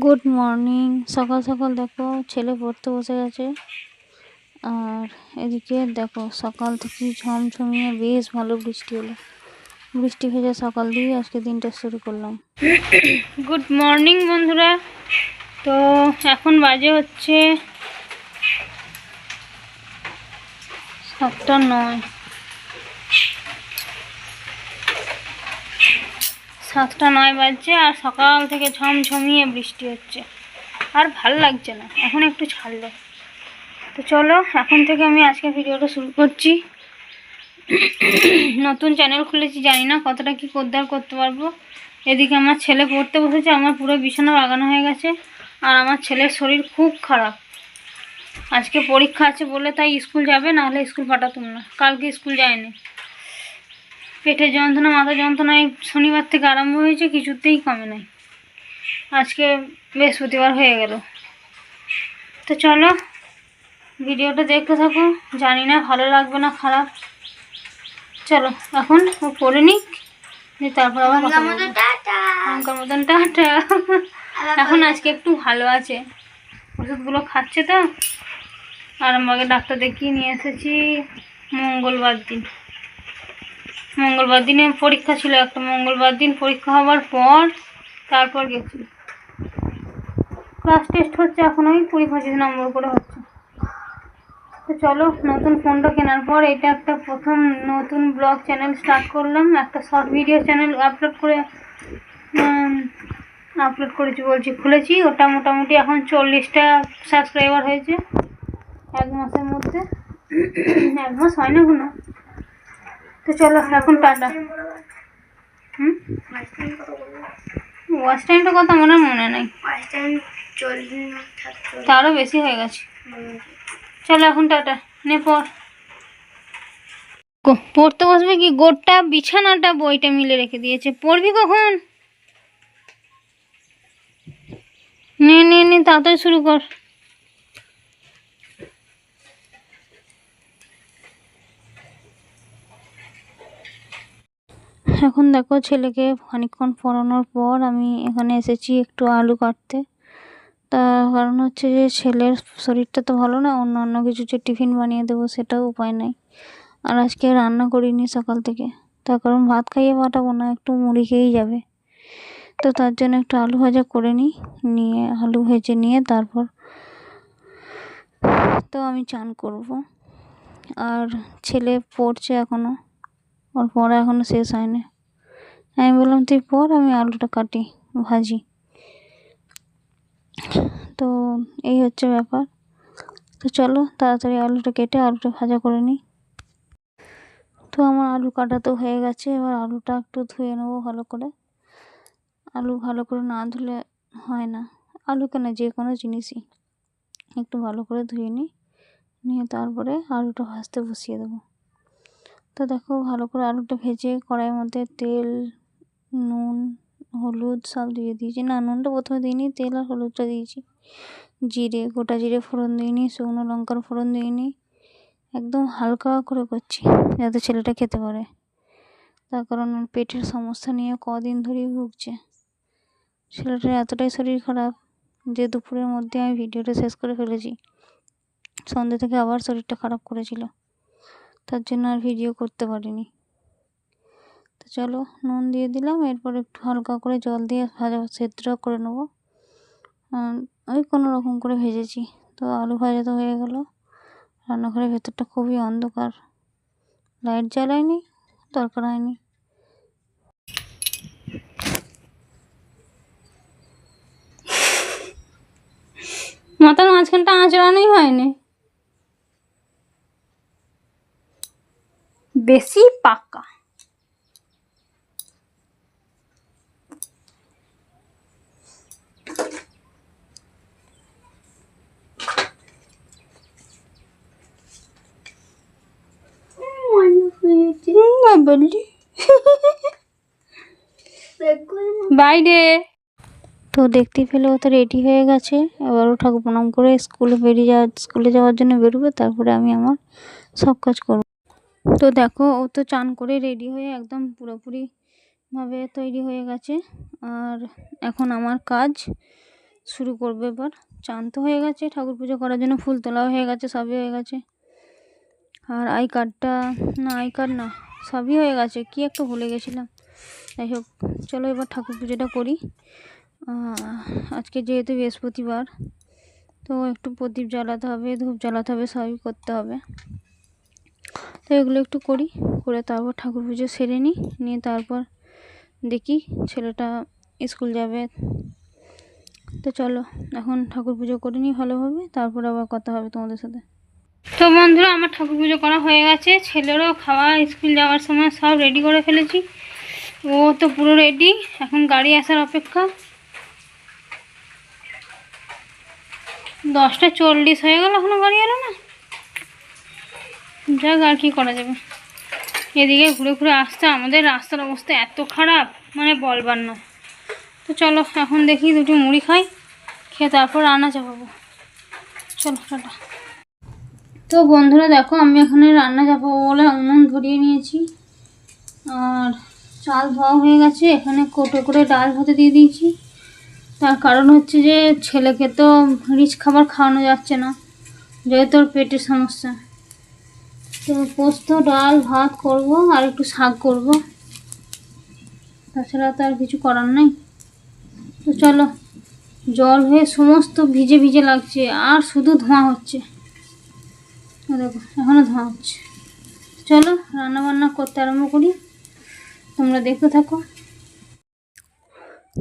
Good morning. সকাল সকাল দেখো ছেলে পড়তে বসে গেছে। আর এদিকে দেখো সকাল থেকে ঝমঝমিয়ে বেশ ভালো বৃষ্টি হলো। বৃষ্টি ভেজে সকাল দিয়ে আজকে দিনটা শুরু করলাম। গুড মর্নিং বন্ধুরা। তো এখন বাজে হচ্ছে 7:09। 7:09 বাজছে আর সকাল থেকে ঝমঝমিয়ে বৃষ্টি হচ্ছে। আর ভাল লাগছে না, এখন একটু ছাড়লো। তো চলো এখন থেকে আমি আজকে ভিডিওটা শুরু করছি। নতুন চ্যানেল খুলেছি, জানি না কতটা কি উদ্ধার করতে পারবো। এদিকে আমার ছেলে পড়তে বসেছে, আমার পুরো বিছানা বাগানো হয়ে গেছে। আর আমার ছেলের শরীর খুব খারাপ, আজকে পরীক্ষা আছে বলে তাই স্কুল যাবে, নাহলে স্কুল পাঠাতাম না। কালকে স্কুল যায়নি, পেটের যন্ত্রণা মাথা যন্ত্রণায় শনিবার থেকে আরম্ভ হয়েছে, কিছুতেই কমে নাই। আজকে বৃহস্পতিবার হয়ে গেল। তো চলো ভিডিওটা দেখতে থাকো, জানি না ভালো লাগবে না খারাপ। চলো এখন ও পড়ে নিক, তারপর আবার অঙ্কের মতন টাটা। এখন আজকে একটু ভালো আছে, ওষুধগুলো খাচ্ছে তো। আর আমাকে ডাক্তার দেখিয়ে নিয়ে এসেছি মঙ্গলবার দিনে পরীক্ষা ছিল একটা। মঙ্গলবার দিন পরীক্ষা হওয়ার পর তারপর গেছি। ক্লাস টেস্ট হচ্ছে এখন, ওই 20-25 নম্বর করে হচ্ছে। তো চলো, নতুন ফোনটা কেনার পর এটা একটা প্রথম নতুন ব্লগ চ্যানেল স্টার্ট করলাম। একটা শর্ট ভিডিও চ্যানেল খুলেছি। ওটা মোটামুটি এখন 40টা সাবস্ক্রাইবার হয়েছে 1 মাসের মধ্যে। 1 মাস হয় না কোনো। তো চলো এখন টাটা। ওয়াচ টাইমটা কথা মনে নেই, তারও বেশি হয়ে গেছে। চলো এখন টাটা, নে পড়তে বসবে কি, গোটা বিছানাটা বইটা মিলে রেখে দিয়েছে। পড়বি কখন? নে নে নে তাড়াতাড়ি শুরু কর। এখন দেখো ছেলেকে খানিকক্ষণ পড়ানোর পর আমি এখানে এসেছি একটু আলু কাটতে। তার কারণ হচ্ছে যে ছেলের শরীরটা তো ভালো না, অন্য কিছু যে টিফিন বানিয়ে দেবো সেটাও উপায় নাই। আর আজকে রান্না করিনি সকাল থেকে, তার কারণ ভাত খাইয়ে পাঠাবো না, একটু মুড়ি খেয়েই যাবে। তো তার জন্য একটু আলু ভাজা করে নিয়ে আলু ভেজে নিয়ে তারপর তো আমি চান করব। আর ছেলে পড়ছে এখনও, ওর পড়া এখনও শেষ হয়নি। আমি বললাম তুই পড়, আমি আলুটা কাটি ভাজি। তো এই হচ্ছে ব্যাপার। তো চলো তাড়াতাড়ি আলুটা কেটে আলুটা ভাজা করে নিই। তো আমার আলু কাটা তো হয়ে গেছে, এবার আলুটা একটু ধুয়ে নেবো ভালো করে। আলু ভালো করে না ধুলে হয় না, আলু কেন যে কোনো জিনিসই একটু ভালো করে ধুয়ে নিয়ে তারপরে আলুটা ভাজতে বসিয়ে দেবো। তো দেখো ভালো করে আলুটা ভেজে কড়াইয়ের মধ্যে তেল, নুন, হলুদ সব দিয়ে দিয়েছি। না, নুনটা প্রথমে দিইনি, তেল আর হলুদটা দিয়েছি। গোটা জিরে ফোড়ন দিইনি, শুকনো লঙ্কার ফোড়ন দিইনি। একদম হালকা করে করছি যাতে ছেলেটা খেতে পারে, তার কারণ পেটের সমস্যা নিয়ে কদিন ধরেই ভুগছে। ছেলেটার এতটাই শরীর খারাপ যে দুপুরের মধ্যে আমি ভিডিওটা শেষ করে ফেলেছি। সন্ধ্যে থেকে আবার শরীরটা খারাপ করেছিল, তার জন্য আর ভিডিও করতে পারিনি। তো চলো নুন দিয়ে দিলাম, এরপর একটু হালকা করে জল দিয়ে সেদ্ধ করে নেবো। ওই কোনো রকম করে ভেজেছি। তো আলু ভাজা তো হয়ে গেল। রান্নাঘরের ভেতরটা খুবই অন্ধকার, লাইট জ্বালাইনি, দরকার হয়নি। মাথার মাঝখানটা আঁচড়ানোই হয়নি, বেশি পাকা। বললি বাইরে। তো দেখতে পেলে ও তো রেডি হয়ে গেছে, এবার ও ঠাকুর প্রণাম করে স্কুলে যাওয়ার জন্য বেরোবে, তারপরে আমি আমার সব কাজ করব। তো দেখো ও তো চান করে রেডি হয়ে একদম পুরোপুরিভাবে তৈরি হয়ে গেছে। আর এখন আমার কাজ শুরু করবো। এবার চান তো হয়ে গেছে, ঠাকুর পুজো করার জন্য ফুল তোলাও হয়ে গেছে, সবই হয়ে গেছে। আর আই কার্ডটা, না আই কার্ড না, সবই হয়ে গেছে, কি একটু ভুলে গেছিলাম। যাই হোক, চলো এবার ঠাকুর পুজোটা করি। আজকে যেহেতু বৃহস্পতিবার, তো একটু প্রদীপ জ্বালাতে হবে, ধূপ জ্বালাতে হবে, সবই করতে হবে। তো এগুলো একটু করি, করে তারপর ঠাকুর পুজো সেরে নিয়ে তারপর দেখি ছেলেটা স্কুল যাবে। তো চলো এখন ঠাকুর পুজো করে নিই ভালোভাবে, তারপর আবার কথা হবে তোমাদের সাথে। তো বন্ধুরা, আমার ঠাকুর পুজো করা হয়ে গেছে, ছেলেরও খাওয়া স্কুল যাওয়ার সময় সব রেডি করে ফেলেছি। ও তো পুরো রেডি, এখন গাড়ি আসার অপেক্ষা। 10:40 হয়ে গেল, এখনো গাড়ি এলো না। যাক, আর কি করা যাবে। এদিকে ঘুরে ঘুরে আসতে আমাদের রাস্তার অবস্থা এত খারাপ, মানে বলবার না। তো চলো এখন দেখি দুটি মুড়ি খাই, খেয়ে তারপর রান্না চাপাবো। চলো টাটা। তো বন্ধুরা দেখো, আমি এখানে রান্না চাপাবো বলে উনুন ধরিয়ে নিয়েছি, আর চাল ধোয়া হয়ে গেছে। এখানে কোটো করে ডাল ভাতে দিয়ে দিয়েছি। তার কারণ হচ্ছে যে ছেলেকে তো রিচ খাবার খাওয়ানো যাচ্ছে না, যেহেতু ওর পেটের সমস্যা। তো পোস্ত ডাল ভাত করব, আর একটু শাক করব, তাছাড়া তো আর কিছু করার নেই। তো চলো, জল হয়ে সমস্ত ভিজে ভিজে লাগছে, আর শুধু ধোঁয়া হচ্ছে। দেখো এখনো ধোঁয়া হচ্ছে। চলো রান্না বান্না করতে আরম্ভ করি, তোমরা দেখতে থাকো।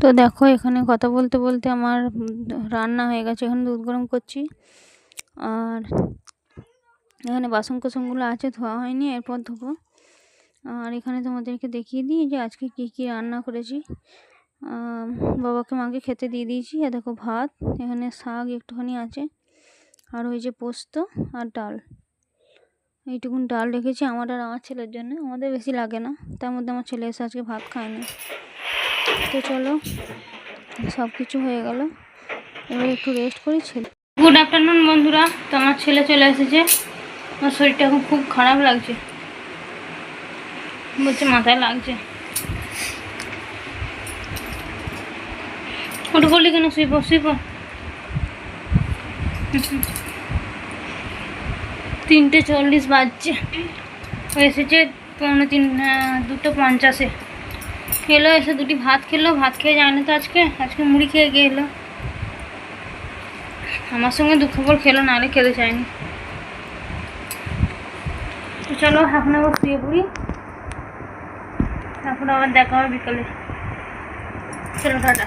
তো দেখো, এখানে কথা বলতে বলতে আমার রান্না হয়ে গেছে। এখানে দুধ গরম করছি, আর এখানে বাসন কোসনগুলো আছে, ধোয়া হয়নি, এরপর ধোবো। আর এখানে তোমাদেরকে দেখিয়ে দিই যে আজকে কি কি রান্না করেছি। বাবাকে মাকে খেতে দিয়ে দিয়েছি। আর দেখো ভাত, এখানে শাক একটুখানি আছে, আর ওই যে পোস্ত আর ডাল, এইটুকুন ডাল রেখেছি আমার আর আমার ছেলের জন্য, আমাদের বেশি লাগে না। তার মধ্যে আমার ছেলে এসে আজকে ভাত খায়নি। তো চলো, সব কিছু হয়ে গেল, এবার একটু রেস্ট করি। ছেলে, গুড আফটারনুন বন্ধুরা। তো আমার ছেলে চলে এসেছে, আমার শরীরটা এখন খুব খারাপ লাগছে, বলছে মাথায় লাগছে। ওটা করলি কেন? শুয়ে পড়। 3:40 বাজছে, এসেছে 2:50 খেলো, এসে দুটি ভাত খেলো, ভাত খেয়ে যায় না তো আজকে মুড়ি খেয়ে গেলো। আমার সঙ্গে দুপুর খেলো, নাহলে খেতে চায়নি। তো চলো এখন আবার শুয়ে পড়ি, তারপর আবার দেখা হবে বিকালে। চলো টাটা।